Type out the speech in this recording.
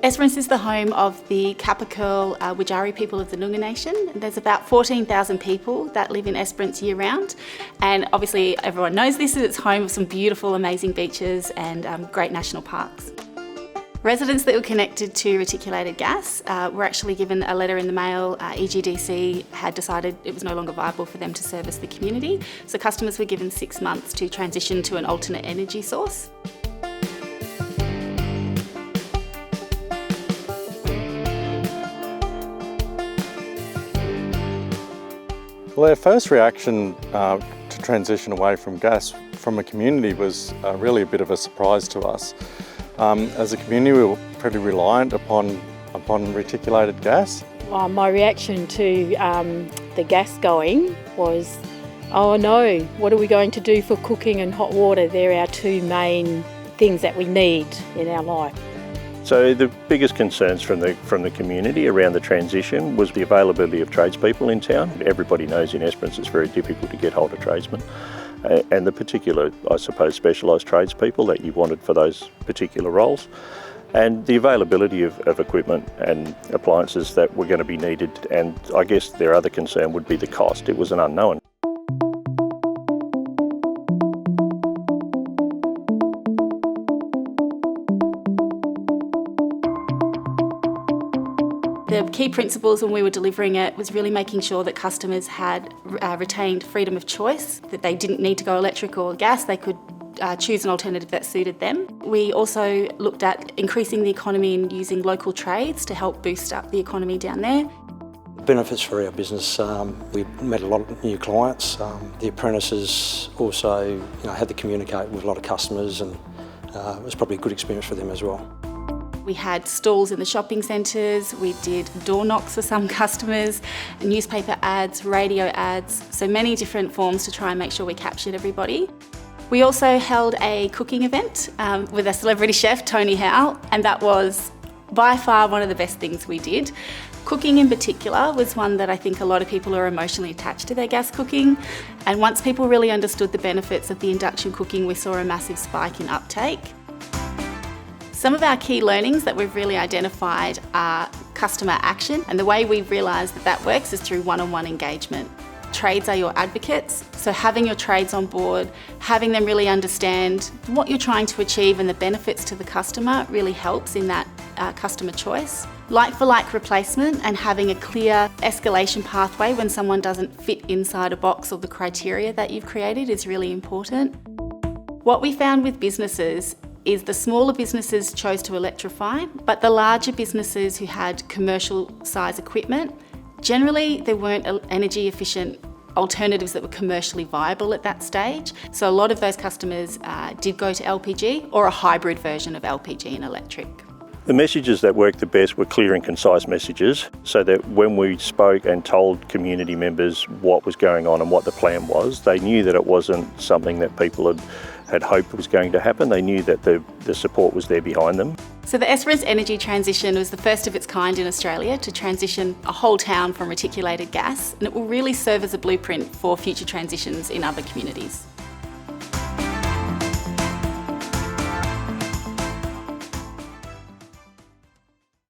Esperance is the home of the Kappa-Curl Widjari people of the Noongar Nation. There's about 14,000 people that live in Esperance year-round, and obviously everyone knows this. It's home of some beautiful, amazing beaches and great national parks. Residents that were connected to reticulated gas were actually given a letter in the mail. EGDC had decided it was no longer viable for them to service the community, so customers were given 6 months to transition to an alternate energy source. Well, our first reaction to transition away from gas from a community was really a bit of a surprise to us. As a community, we were pretty reliant upon reticulated gas. My reaction to the gas going was, oh no, what are we going to do for cooking and hot water? They're our two main things that we need in our life. So the biggest concerns from the community around the transition was the availability of tradespeople in town. Everybody knows in Esperance it's very difficult to get hold of tradesmen, and the particular, I suppose, specialised tradespeople that you wanted for those particular roles, and the availability of equipment and appliances that were going to be needed. And I guess their other concern would be the cost. It was an unknown. The key principles when we were delivering it was really making sure that customers had retained freedom of choice, that they didn't need to go electric or gas, they could choose an alternative that suited them. We also looked at increasing the economy and using local trades to help boost up the economy down there. Benefits for our business, we met a lot of new clients. The apprentices also had to communicate with a lot of customers, and it was probably a good experience for them as well. We had stalls in the shopping centres, we did door knocks for some customers, newspaper ads, radio ads, so many different forms to try and make sure we captured everybody. We also held a cooking event with a celebrity chef, Tony Howe, and that was by far one of the best things we did. Cooking in particular was one that I think a lot of people are emotionally attached to their gas cooking, and once people really understood the benefits of the induction cooking, we saw a massive spike in uptake. Some of our key learnings that we've really identified are customer action, and the way we've realised that works is through one-on-one engagement. Trades are your advocates, so having your trades on board, having them really understand what you're trying to achieve and the benefits to the customer really helps in that customer choice. Like-for-like replacement and having a clear escalation pathway when someone doesn't fit inside a box or the criteria that you've created is really important. What we found with businesses is the smaller businesses chose to electrify, but the larger businesses who had commercial size equipment, generally there weren't energy efficient alternatives that were commercially viable at that stage. So a lot of those customers did go to LPG or a hybrid version of LPG and electric. The messages that worked the best were clear and concise messages, so that when we spoke and told community members what was going on and what the plan was, they knew that it wasn't something that people had hoped was going to happen. They knew that the support was there behind them. So the Esperance energy transition was the first of its kind in Australia to transition a whole town from reticulated gas, and it will really serve as a blueprint for future transitions in other communities.